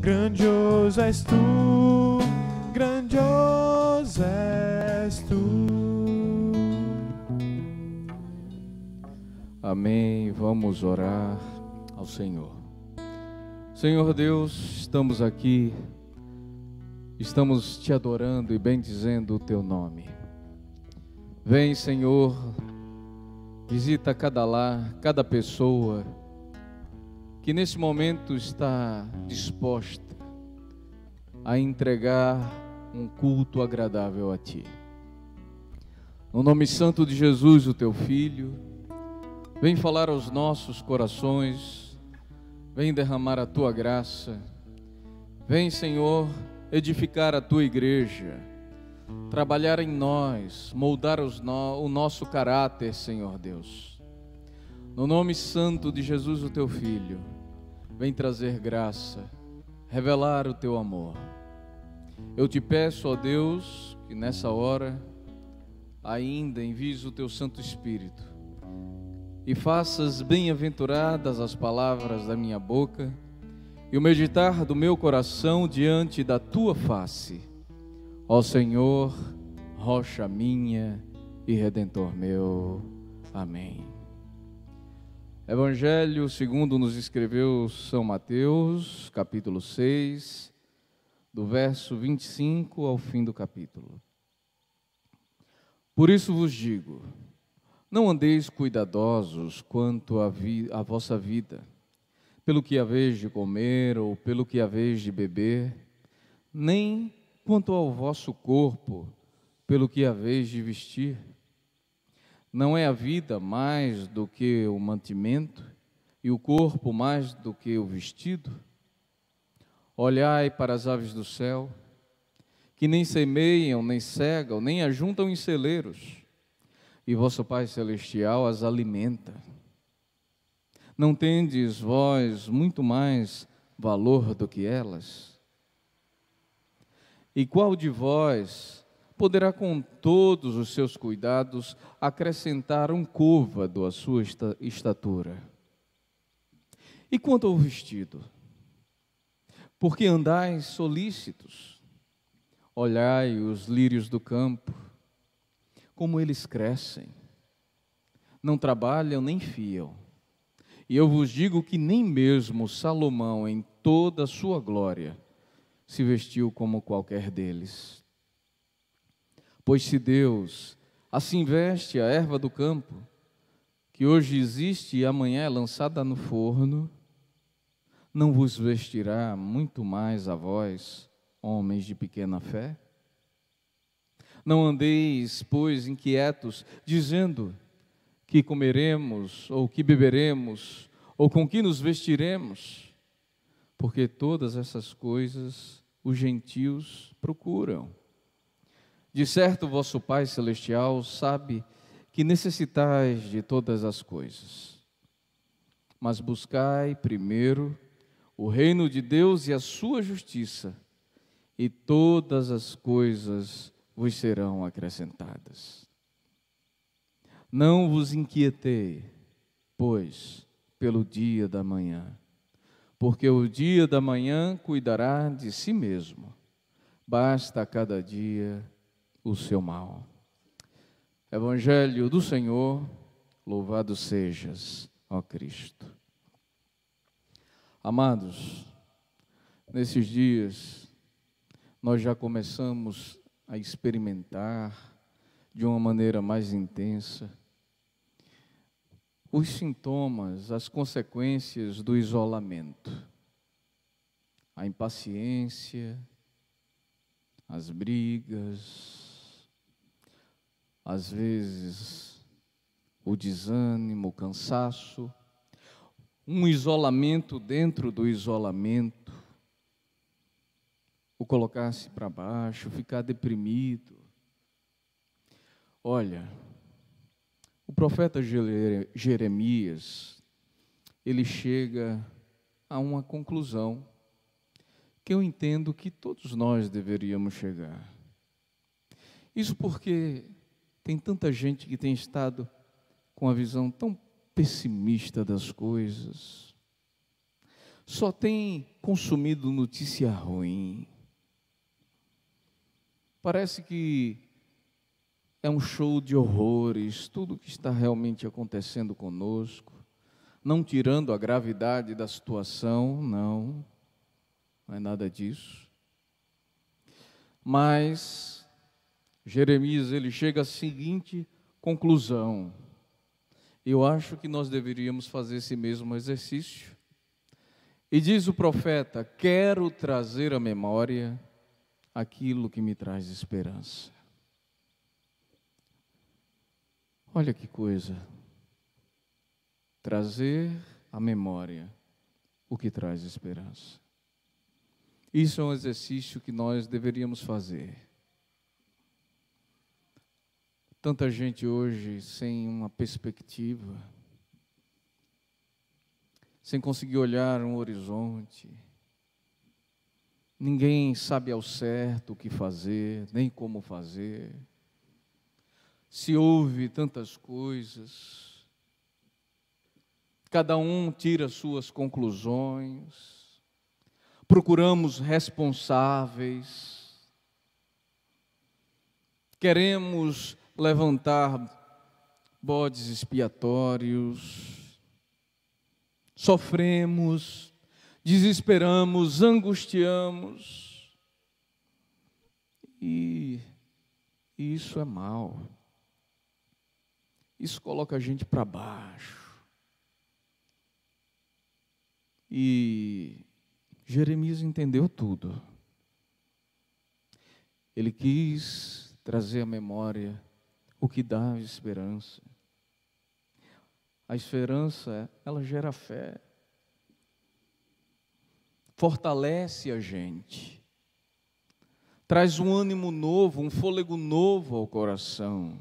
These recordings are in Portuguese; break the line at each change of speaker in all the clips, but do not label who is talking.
grandioso és tu, grandioso és tu.
Amém. Vamos orar ao Senhor. Senhor Deus, estamos aqui, estamos te adorando e bendizendo o teu nome. Vem, Senhor, visita cada lar, cada pessoa que nesse momento está disposta a entregar um culto agradável a Ti. No nome santo de Jesus, o Teu Filho, vem falar aos nossos corações, vem derramar a Tua graça, vem, Senhor, edificar a Tua igreja, trabalhar em nós, moldar o nosso caráter, Senhor Deus. No nome santo de Jesus, o Teu Filho, vem trazer graça, revelar o Teu amor. Eu te peço, ó Deus, que nessa hora ainda envies o Teu Santo Espírito e faças bem-aventuradas as palavras da minha boca e o meditar do meu coração diante da Tua face. Ó Senhor, rocha minha e Redentor meu. Amém. Evangelho segundo nos escreveu São Mateus, capítulo 6, do verso 25 ao fim do capítulo. Por isso vos digo, não andeis cuidadosos quanto à vossa vida, pelo que haveis de comer ou pelo que haveis de beber, nem quanto ao vosso corpo, pelo que haveis de vestir. Não é a vida mais do que o mantimento, e o corpo mais do que o vestido? Olhai para as aves do céu, que nem semeiam, nem cegam, nem ajuntam em celeiros, e vosso Pai Celestial as alimenta. Não tendes vós muito mais valor do que elas? E qual de vós poderá com todos os seus cuidados acrescentar um côvado à sua estatura? E quanto ao vestido? Porque andais solícitos? Olhai os lírios do campo, como eles crescem, não trabalham nem fiam. E eu vos digo que nem mesmo Salomão, em toda a sua glória, se vestiu como qualquer deles. Pois se Deus assim veste a erva do campo, que hoje existe e amanhã é lançada no forno, não vos vestirá muito mais a vós, homens de pequena fé? Não andeis, pois, inquietos, dizendo que comeremos, ou que beberemos, ou com que nos vestiremos, porque todas essas coisas os gentios procuram. De certo, vosso Pai Celestial sabe que necessitais de todas as coisas. Mas buscai primeiro o reino de Deus e a sua justiça, e todas as coisas vos serão acrescentadas. Não vos inquietei, pois, pelo dia da manhã, porque o dia da manhã cuidará de si mesmo. Basta a cada dia o seu mal. Evangelho do Senhor, louvado sejas, ó Cristo. Amados, nesses dias nós já começamos a experimentar de uma maneira mais intensa os sintomas, as consequências do isolamento, a impaciência, as brigas, às vezes o desânimo, o cansaço, um isolamento dentro do isolamento, o colocar-se para baixo, ficar deprimido. Olha, o profeta Jeremias, ele chega a uma conclusão que eu entendo que todos nós deveríamos chegar. Isso porque tem tanta gente que tem estado com a visão tão pessimista das coisas. só tem consumido notícia ruim. Parece que é um show de horrores, tudo que está realmente acontecendo conosco, não tirando a gravidade da situação, não é nada disso. Mas Jeremias, ele chega à seguinte conclusão: eu acho que nós deveríamos fazer esse mesmo exercício. E diz o profeta: quero trazer à memória aquilo que me traz esperança. Olha que coisa, trazer à memória o que traz esperança. Isso é um exercício que nós deveríamos fazer. Tanta gente hoje sem uma perspectiva, sem conseguir olhar um horizonte. Ninguém sabe ao certo o que fazer, nem como fazer. Se ouve tantas coisas, cada um tira suas conclusões, procuramos responsáveis, queremos levantar bodes expiatórios, sofremos, desesperamos, angustiamos, e isso é mal. Isso coloca a gente para baixo. E Jeremias entendeu tudo. Ele quis trazer à memória o que dá esperança. A esperança, ela gera fé. Fortalece a gente. Traz um ânimo novo, um fôlego novo ao coração.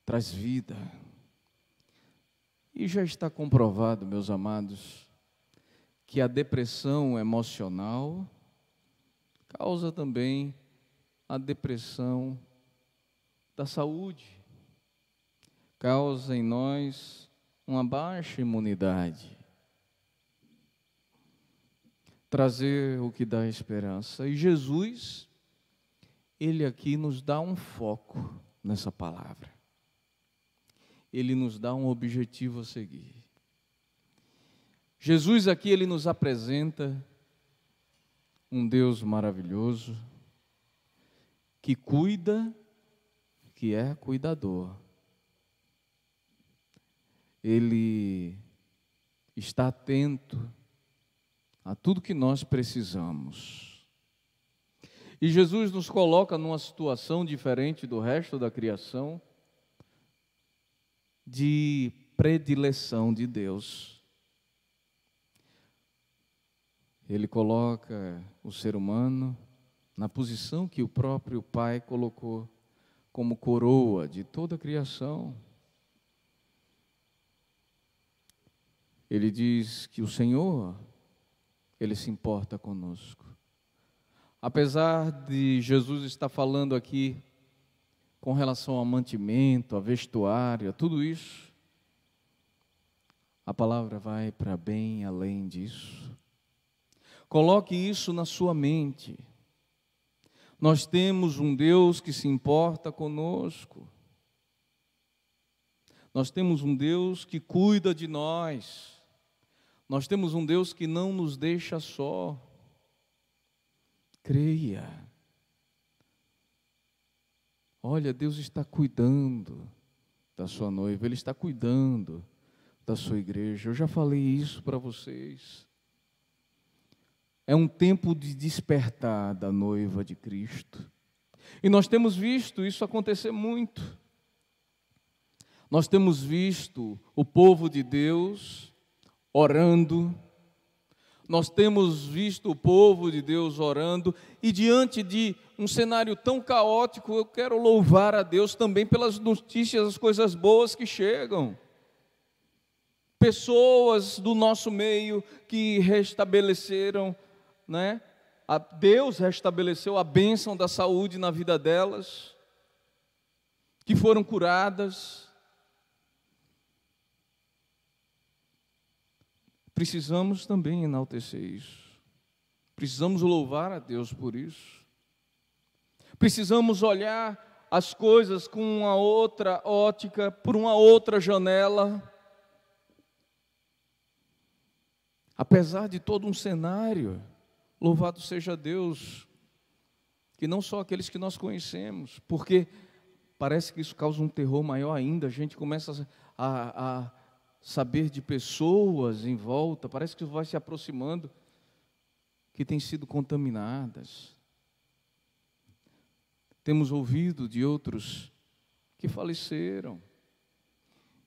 Traz vida. E já está comprovado, meus amados, que a depressão emocional causa também a depressão da saúde. Causa em nós uma baixa imunidade. Trazer o que dá esperança. E Jesus, Ele aqui nos dá um foco nessa palavra. Ele nos dá um objetivo a seguir. Jesus aqui, Ele nos apresenta um Deus maravilhoso, que cuida, que é cuidador. Ele está atento a tudo que nós precisamos. E Jesus nos coloca numa situação diferente do resto da criação, de predileção de Deus. Ele coloca o ser humano na posição que o próprio Pai colocou como coroa de toda a criação. Ele diz que o Senhor, Ele se importa conosco. Apesar de Jesus estar falando aqui com relação ao mantimento, a vestuário, a tudo isso, a palavra vai para bem além disso. Coloque isso na sua mente. Nós temos um Deus que se importa conosco. Nós temos um Deus que cuida de nós. Nós temos um Deus que não nos deixa só. Creia. Olha, Deus está cuidando da sua noiva, Ele está cuidando da sua igreja. Eu já falei isso para vocês. É um tempo de despertar da noiva de Cristo. E nós temos visto isso acontecer muito. Nós temos visto o povo de Deus orando. Nós temos visto o povo de Deus orando. E diante de um cenário tão caótico, eu quero louvar a Deus também pelas notícias, as coisas boas que chegam. Pessoas do nosso meio que restabeleceram, né? Deus restabeleceu a bênção da saúde na vida delas, que foram curadas. precisamos também enaltecer isso. Precisamos louvar a Deus por isso. Precisamos olhar as coisas com uma outra ótica, por uma outra janela. Apesar de todo um cenário, louvado seja Deus, que não só aqueles que nós conhecemos, porque parece que isso causa um terror maior ainda, a gente começa a saber de pessoas em volta, parece que vai se aproximando, que têm sido contaminadas. Temos ouvido de outros que faleceram.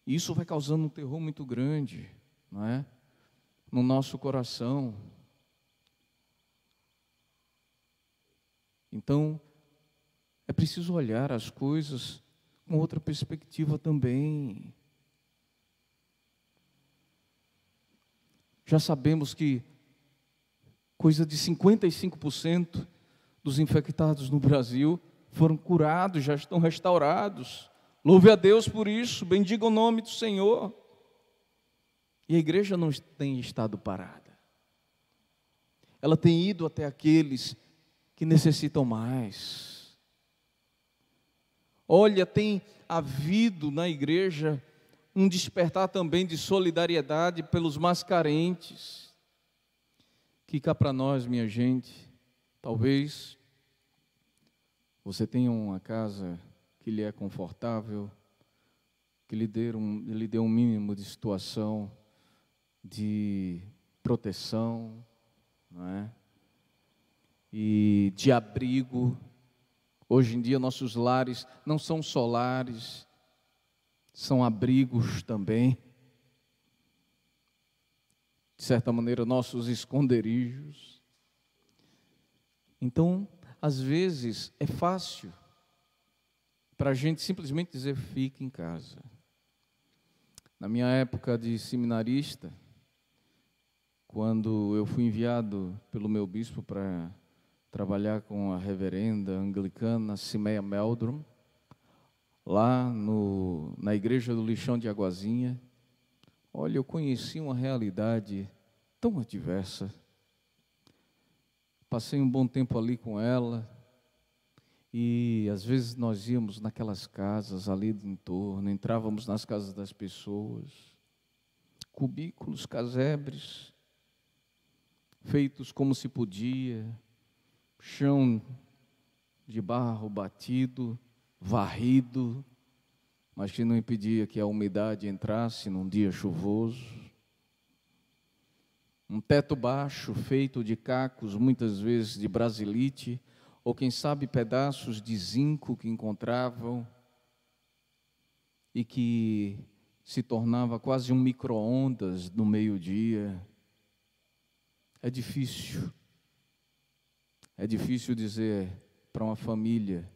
E isso vai causando um terror muito grande, não é? No nosso coração. Então, é preciso olhar as coisas com outra perspectiva também. Já sabemos que coisa de 55% dos infectados no Brasil foram curados, já estão restaurados. Louve a Deus por isso, bendiga o nome do Senhor. E a igreja não tem estado parada. Ela tem ido até aqueles que necessitam mais. Olha, tem havido na igreja um despertar também de solidariedade pelos mais carentes. Que cá para nós, minha gente, talvez você tenha uma casa que lhe é confortável, que lhe dê um mínimo de situação de proteção, não é? E de abrigo. Hoje em dia nossos lares não são só lares, são abrigos também. De certa maneira, nossos esconderijos. Então, às vezes, é fácil para a gente simplesmente dizer, fique em casa. Na minha época de seminarista, quando eu fui enviado pelo meu bispo para trabalhar com a reverenda anglicana Simeia Meldrum, lá na igreja do Lixão de Aguazinha, olha, eu conheci uma realidade tão adversa. Passei um bom tempo ali com ela, e às vezes nós íamos naquelas casas ali do entorno, entrávamos nas casas das pessoas, cubículos, casebres, feitos como se podia, chão de barro batido, varrido, mas que não impedia que a umidade entrasse num dia chuvoso. Um teto baixo, feito de cacos, muitas vezes de brasilite, ou quem sabe pedaços de zinco que encontravam, e que se tornava quase um micro-ondas no meio-dia. É difícil dizer para uma família,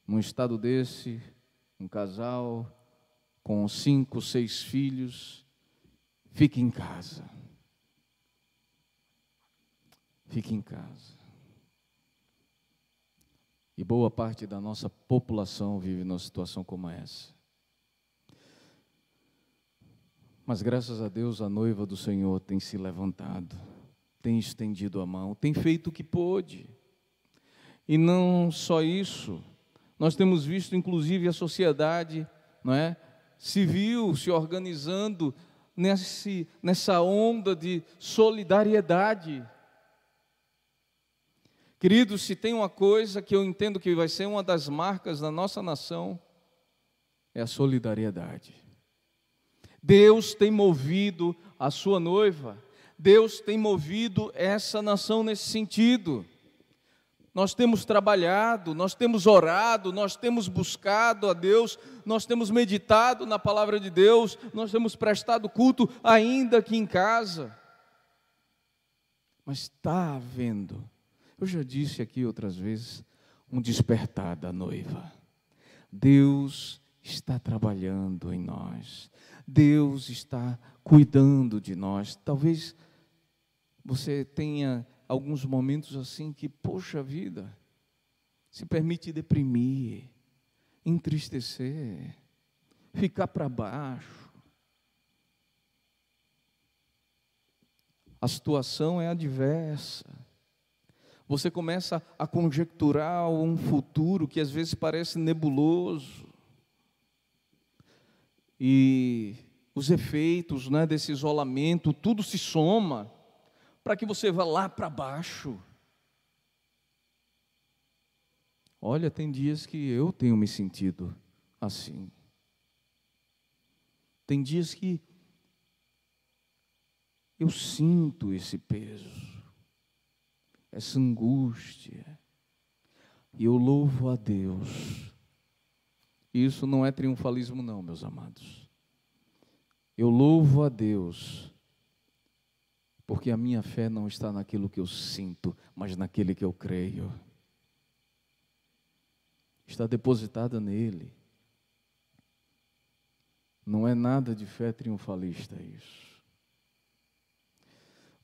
num estado desse, um casal com 5, 6 filhos, fique em casa. Fique em casa. E boa parte da nossa população vive numa situação como essa. Mas graças a Deus a noiva do Senhor tem se levantado, tem estendido a mão, tem feito o que pôde. E não só isso, nós temos visto inclusive a sociedade, não é, civil se organizando nessa onda de solidariedade. Queridos, se tem uma coisa que eu entendo que vai ser uma das marcas da nossa nação, é a solidariedade. Deus tem movido a sua noiva, Deus tem movido essa nação nesse sentido. Nós temos trabalhado, nós temos orado, nós temos buscado a Deus, nós temos meditado na palavra de Deus, nós temos prestado culto ainda aqui em casa. Mas está havendo, eu já disse aqui outras vezes, um despertar da noiva. Deus está trabalhando em nós. Deus está cuidando de nós. Talvez você tenha alguns momentos assim que, poxa vida, se permite deprimir, entristecer, ficar para baixo. a situação é adversa. Você começa a conjecturar um futuro que às vezes parece nebuloso. E os efeitos, né, desse isolamento, tudo se soma para que você vá lá para baixo. Olha, tem dias que eu tenho me sentido assim. Tem dias que eu sinto esse peso, essa angústia, e eu louvo a Deus. Isso não é triunfalismo não, meus amados. Eu louvo a Deus, porque a minha fé não está naquilo que eu sinto, mas naquele que eu creio. Está depositada nele. Não é nada de fé triunfalista isso.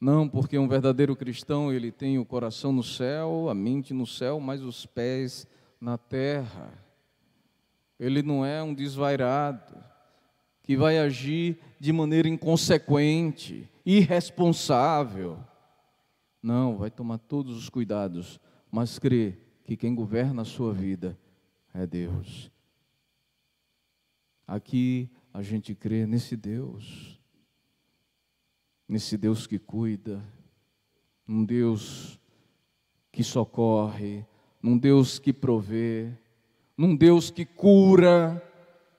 Não, porque um verdadeiro cristão, ele tem o coração no céu, a mente no céu, mas os pés na terra. Ele não é um desvairado, que vai agir de maneira inconsequente, irresponsável. Não, vai tomar todos os cuidados, mas crê que quem governa a sua vida é Deus. Aqui a gente crê nesse Deus que cuida, num Deus que socorre, num Deus que provê, num Deus que cura,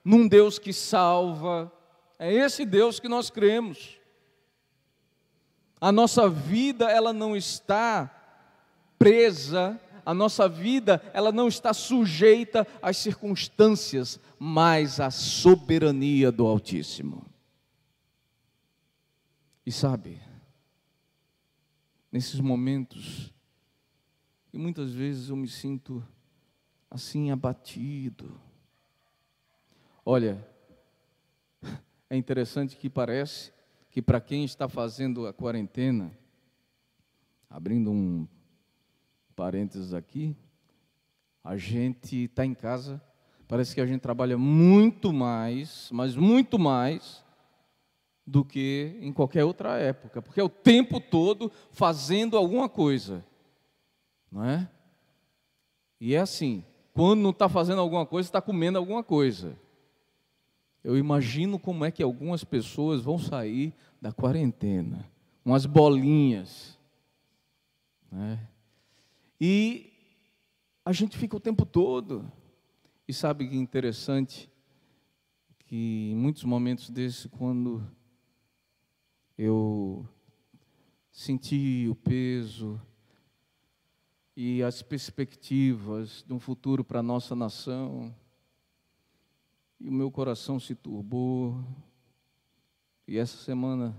num Deus que salva. É esse Deus que nós cremos. A nossa vida, ela não está presa, a nossa vida, ela não está sujeita às circunstâncias, mas à soberania do Altíssimo. E sabe, nesses momentos, e muitas vezes eu me sinto assim abatido. Olha, é interessante que parece que para quem está fazendo a quarentena, abrindo um parênteses aqui, a gente está em casa, parece que a gente trabalha muito mais, mas muito mais, do que em qualquer outra época, porque é o tempo todo fazendo alguma coisa, não é? E é assim, quando não está fazendo alguma coisa, está comendo alguma coisa. Eu imagino como é que algumas pessoas vão sair da quarentena, umas bolinhas, né? E a gente fica o tempo todo, e sabe que é interessante, que em muitos momentos desses, quando eu senti o peso e as perspectivas de um futuro para a nossa nação, e o meu coração se turbou. E essa semana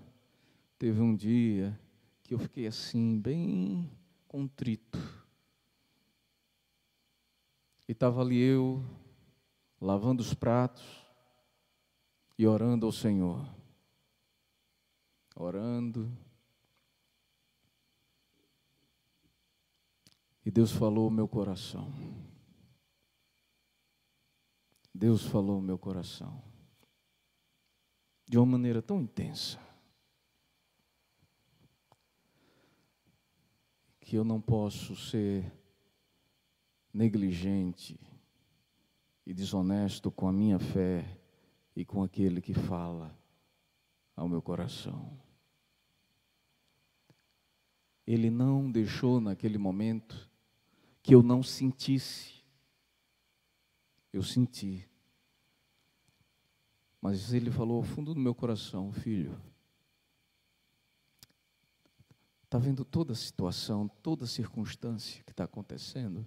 teve um dia que eu fiquei assim, bem contrito. E estava ali eu, lavando os pratos e orando ao Senhor. Orando. E Deus falou ao meu coração. Deus falou ao meu coração. De uma maneira tão intensa. Que eu não posso ser negligente e desonesto com a minha fé e com aquele que fala ao meu coração. Ele não deixou naquele momento que eu não sentisse. Eu senti. Mas ele falou ao fundo do meu coração: filho, está vendo toda a situação, toda a circunstância que está acontecendo?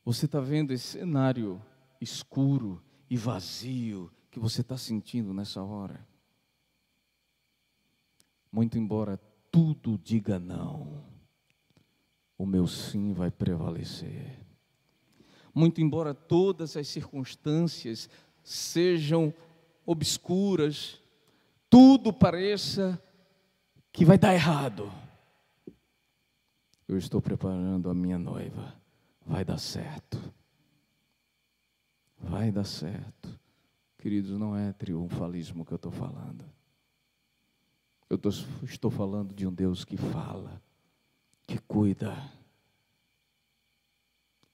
Você está vendo esse cenário escuro e vazio que você está sentindo nessa hora? Muito embora tudo diga não, o meu sim vai prevalecer. Muito embora todas as circunstâncias sejam obscuras, tudo pareça que vai dar errado, eu estou preparando a minha noiva. Vai dar certo. Vai dar certo. Queridos, não é triunfalismo que eu estou falando. Estou falando de um Deus que fala, que cuida.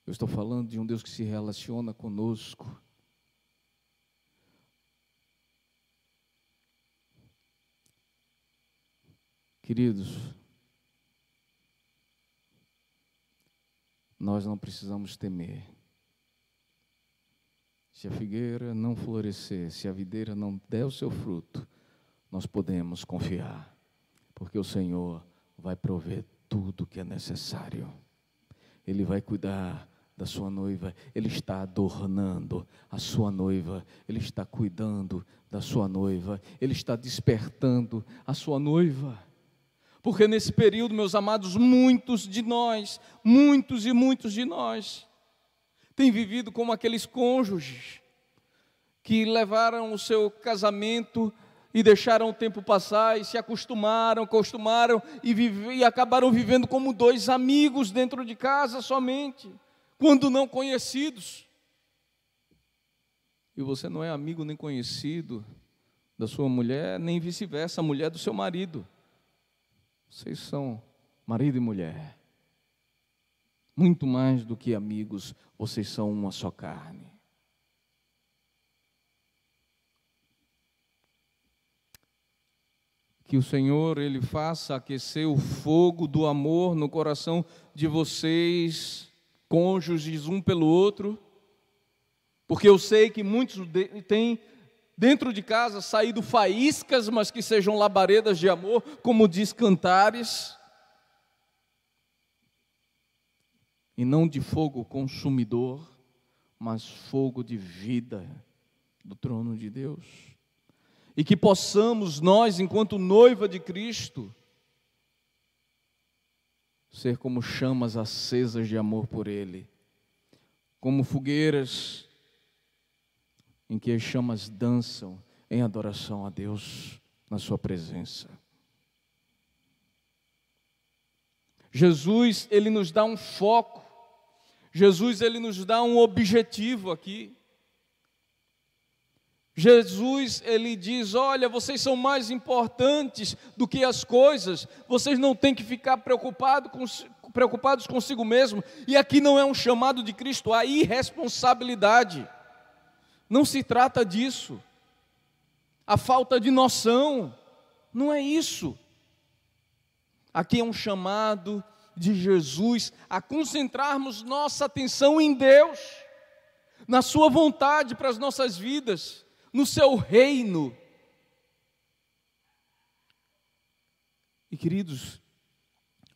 Eu estou falando de um Deus que se relaciona conosco. Queridos, nós não precisamos temer. Se a figueira não florescer, se a videira não der o seu fruto, nós podemos confiar, porque o Senhor vai prover tudo o que é necessário. Ele vai cuidar da sua noiva, Ele está adornando a sua noiva, Ele está cuidando da sua noiva, Ele está despertando a sua noiva. Porque nesse período, meus amados, muitos de nós, têm vivido como aqueles cônjuges que levaram o seu casamento e deixaram o tempo passar e se acostumaram e acabaram vivendo como dois amigos dentro de casa somente, quando não conhecidos. E você não é amigo nem conhecido da sua mulher, nem vice-versa, a mulher do seu marido. Vocês são marido e mulher. Muito mais do que amigos, vocês são uma só carne. Que o Senhor, Ele faça aquecer o fogo do amor no coração de vocês, cônjuges um pelo outro, porque eu sei que muitos têm dentro de casa saído faíscas, mas que sejam labaredas de amor, como diz Cantares, e não de fogo consumidor, mas fogo de vida do trono de Deus. E que possamos nós, enquanto noiva de Cristo, ser como chamas acesas de amor por Ele, como fogueiras em que as chamas dançam em adoração a Deus na sua presença. Jesus, Ele nos dá um foco, Jesus, Ele nos dá um objetivo aqui. Jesus, Ele diz, olha, vocês são mais importantes do que as coisas, vocês não têm que ficar preocupados consigo mesmo, e aqui não é um chamado de Cristo à irresponsabilidade, não se trata disso, a falta de noção, não é isso, aqui é um chamado de Jesus a concentrarmos nossa atenção em Deus, na sua vontade para as nossas vidas, no seu reino. E queridos,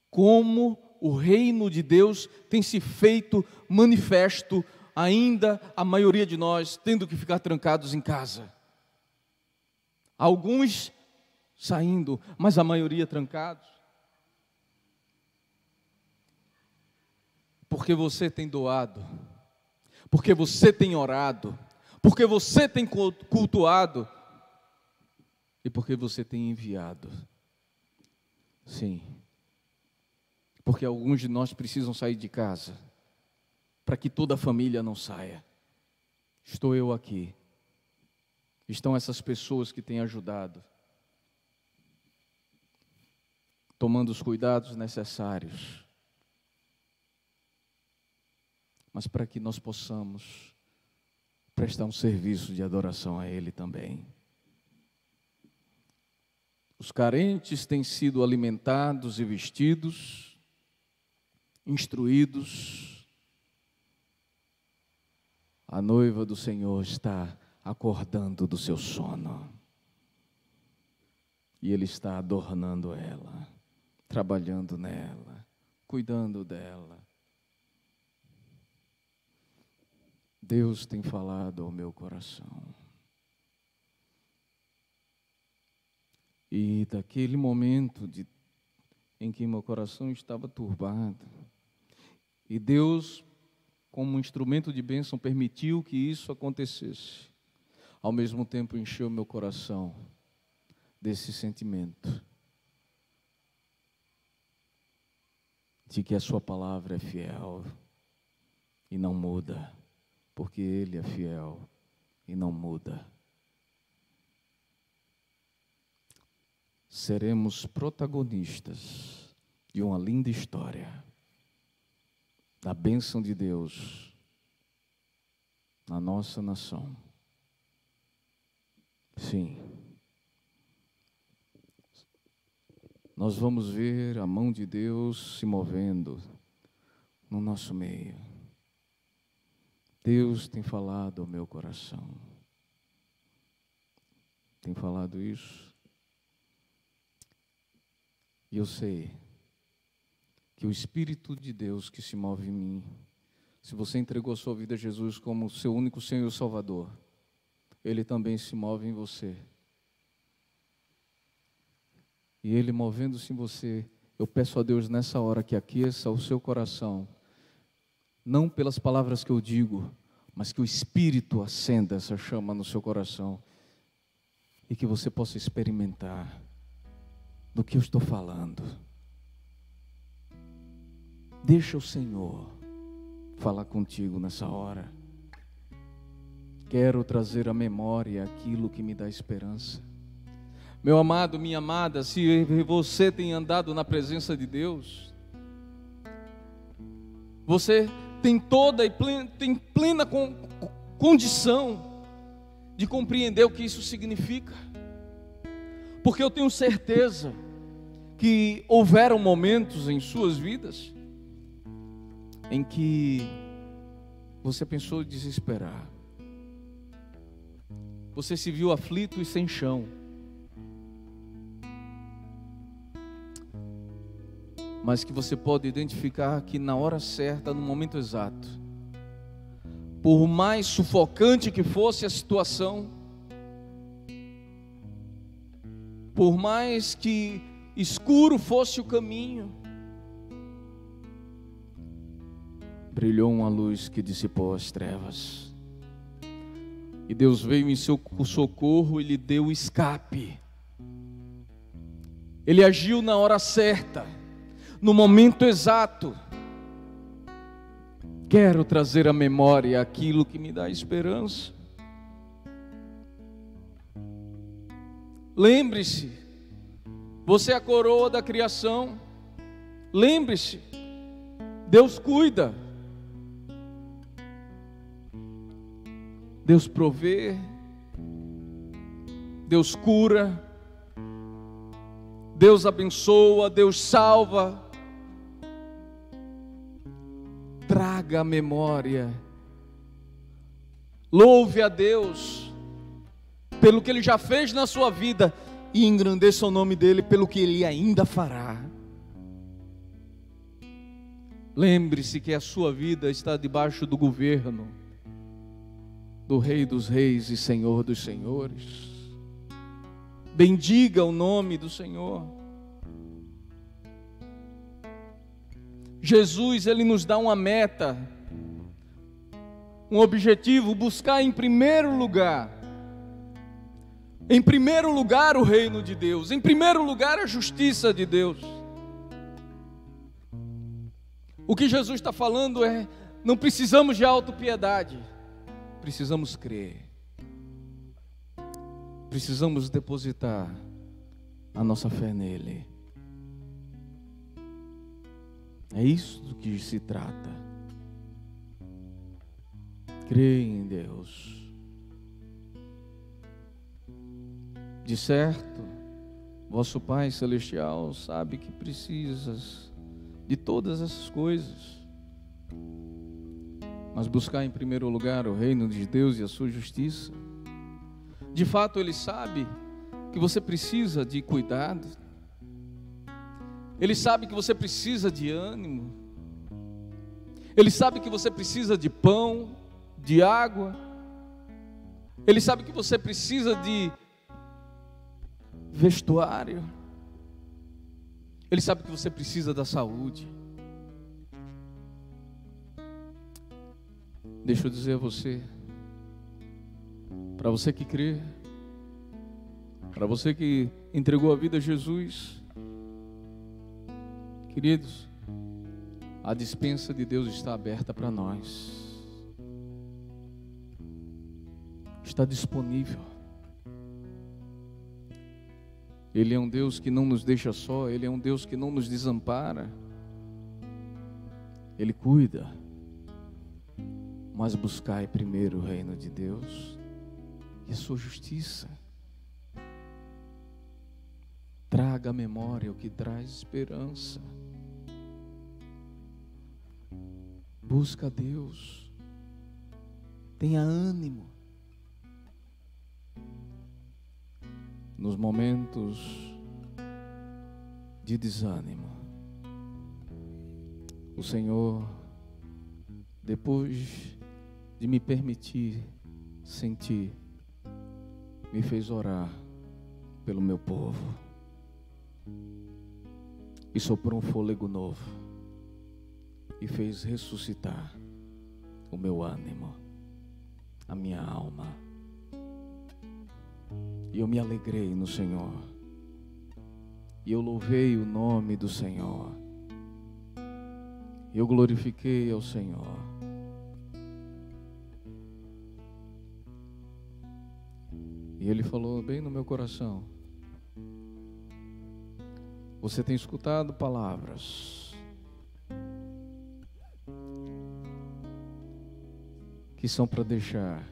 como o reino de Deus tem se feito manifesto, ainda a maioria de nós tendo que ficar trancados em casa. Alguns saindo, mas a maioria trancados. Porque você tem doado, porque você tem orado, porque você tem cultuado e porque você tem enviado. Sim, porque alguns de nós precisam sair de casa para que toda a família não saia. Estou eu aqui, estão essas pessoas que têm ajudado, tomando os cuidados necessários, mas para que nós possamos prestar um serviço de adoração a Ele também. Os carentes têm sido alimentados e vestidos, instruídos. A noiva do Senhor está acordando do seu sono. E Ele está adornando ela, trabalhando nela, cuidando dela. Deus tem falado ao meu coração. E daquele momento em que meu coração estava turbado, e Deus, como instrumento de bênção, permitiu que isso acontecesse, ao mesmo tempo encheu meu coração desse sentimento, de que a sua palavra é fiel e não muda, porque Ele é fiel e não muda. seremos protagonistas de uma linda história da bênção de Deus na nossa nação. Sim, nós vamos ver a mão de Deus se movendo no nosso meio. Deus tem falado ao meu coração. Tem falado isso. E eu sei que o Espírito de Deus que se move em mim, se você entregou a sua vida a Jesus como seu único Senhor e Salvador, Ele também se move em você. E Ele movendo-se em você, eu peço a Deus nessa hora que aqueça o seu coração, não pelas palavras que eu digo, mas que o Espírito acenda essa chama no seu coração e que você possa experimentar do que eu estou falando. Deixa o Senhor falar contigo nessa hora. Quero trazer à memória aquilo que me dá esperança. Meu amado, minha amada, se você tem andado na presença de Deus, você tem toda e plena condição de compreender o que isso significa. Porque eu tenho certeza que houveram momentos em suas vidas em que você pensou em desesperar. Você se viu aflito e sem chão. Mas que você pode identificar que na hora certa, no momento exato, por mais sufocante que fosse a situação, por mais que escuro fosse o caminho, brilhou uma luz que dissipou as trevas. E Deus veio em seu socorro e lhe deu escape. Ele agiu na hora certa, no momento exato. Quero trazer à memória aquilo que me dá esperança. Lembre-se, você é a coroa da criação. Lembre-se, Deus cuida, Deus provê, Deus cura, Deus abençoa, Deus salva. Traga a memória, louve a Deus pelo que Ele já fez na sua vida e engrandeça o nome dEle pelo que Ele ainda fará. Lembre-se que a sua vida está debaixo do governo do Rei dos Reis e Senhor dos Senhores. Bendiga o nome do Senhor. Jesus, Ele nos dá uma meta, um objetivo: buscar em primeiro lugar o reino de Deus, em primeiro lugar a justiça de Deus. O que Jesus está falando é, não precisamos de autopiedade, precisamos crer, precisamos depositar a nossa fé nele. É isso do que se trata. Creia em Deus. De certo, vosso Pai Celestial sabe que precisas de todas essas coisas. Mas buscar em primeiro lugar o reino de Deus e a sua justiça. De fato, Ele sabe que você precisa de cuidado. Ele sabe que você precisa de ânimo. Ele sabe que você precisa de pão, de água. Ele sabe que você precisa de vestuário. Ele sabe que você precisa da saúde. Deixa eu dizer a você, para você que crê, para você que entregou a vida a Jesus, queridos, a despensa de Deus está aberta para nós. Está disponível. Ele é um Deus que não nos deixa só, Ele é um Deus que não nos desampara. Ele cuida. Mas buscai primeiro o reino de Deus e a sua justiça. Traga à memória o que traz esperança. Busca a Deus. Tenha ânimo. Nos momentos de desânimo, o Senhor, depois de me permitir sentir, me fez orar pelo meu povo e soprou um fôlego novo e fez ressuscitar o meu ânimo, a minha alma. E eu me alegrei no Senhor. E eu louvei o nome do Senhor. Eu glorifiquei ao Senhor. E Ele falou bem no meu coração: você tem escutado palavras que são para deixar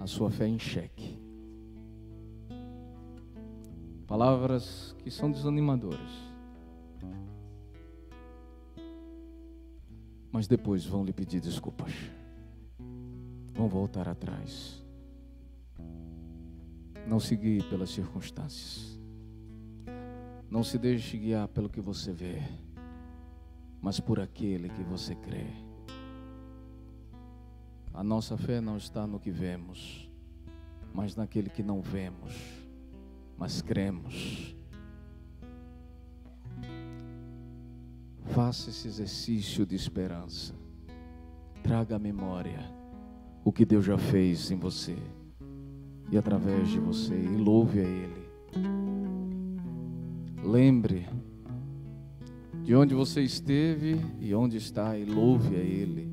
a sua fé em xeque. Palavras que são desanimadoras, mas depois vão lhe pedir desculpas, vão voltar atrás. Não se guie pelas circunstâncias, não se deixe guiar pelo que você vê, mas por aquele que você crê. A nossa fé não está no que vemos, mas naquele que não vemos, mas cremos. Faça esse exercício de esperança. Traga à memória o que Deus já fez em você e através de você, e louve a Ele. Lembre de onde você esteve e onde está, e louve a Ele.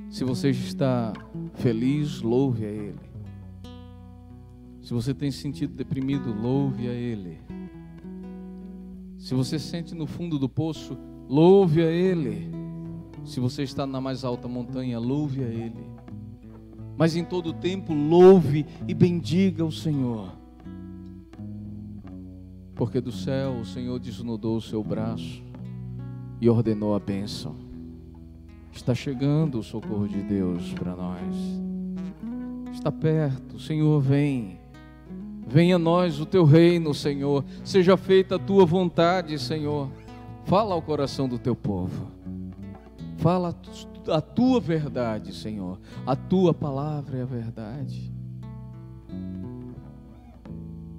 Se você está feliz, louve a Ele. Se você tem se sentido deprimido, louve a Ele. Se você se sente no fundo do poço, louve a Ele. Se você está na mais alta montanha, louve a Ele. Mas em todo tempo, louve e bendiga o Senhor. Porque do céu o Senhor desnudou o seu braço e ordenou a bênção. Está chegando o socorro de Deus para nós. Está perto, o Senhor vem. Venha a nós o teu reino, Senhor. Seja feita a tua vontade, Senhor. Fala ao coração do teu povo. Fala a tua verdade, Senhor. A tua palavra é a verdade.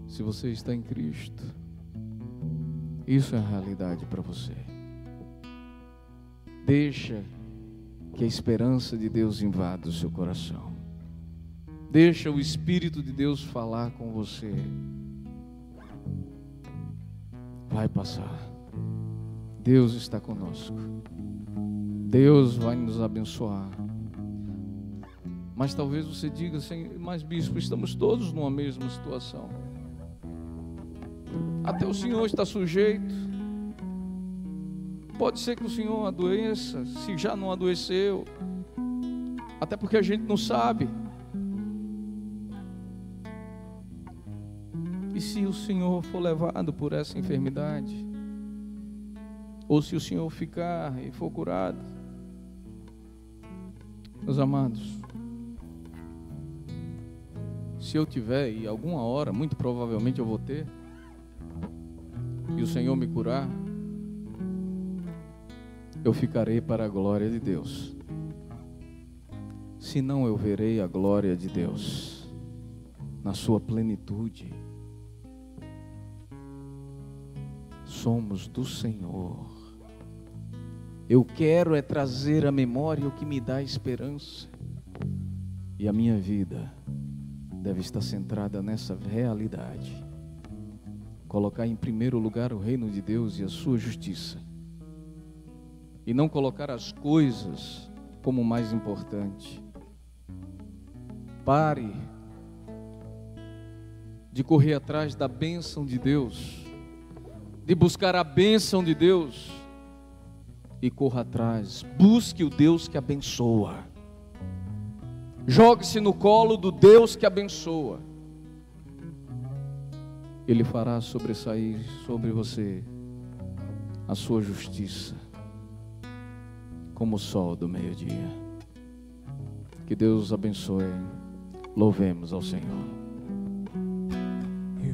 Se você está em Cristo, isso é a realidade para você. Deixa que a esperança de Deus invada o seu coração. Deixa o Espírito de Deus falar com você. Vai passar. Deus está conosco. Deus vai nos abençoar. Mas talvez você diga assim: mas bispo, estamos todos numa mesma situação. Até o Senhor está sujeito. Pode ser que o Senhor adoeça, se já não adoeceu. Até porque a gente não sabe. E se o Senhor for levado por essa enfermidade? Ou se o Senhor ficar e for curado? Meus amados, se eu tiver, e alguma hora, muito provavelmente eu vou ter, e o Senhor me curar, eu ficarei para a glória de Deus. Senão eu verei a glória de Deus na sua plenitude. Somos do Senhor. Eu quero é trazer à memória o que me dá esperança. E a minha vida deve estar centrada nessa realidade. Colocar em primeiro lugar o reino de Deus e a sua justiça. E não colocar as coisas como mais importante. Pare de correr atrás da bênção de Deus, de buscar a bênção de Deus, e corra atrás, busque o Deus que abençoa, jogue-se no colo do Deus que abençoa. Ele fará sobressair sobre você a sua justiça, como o sol do meio-dia. Que Deus abençoe. Louvemos ao Senhor.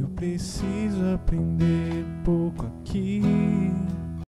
Eu preciso aprender pouco aqui.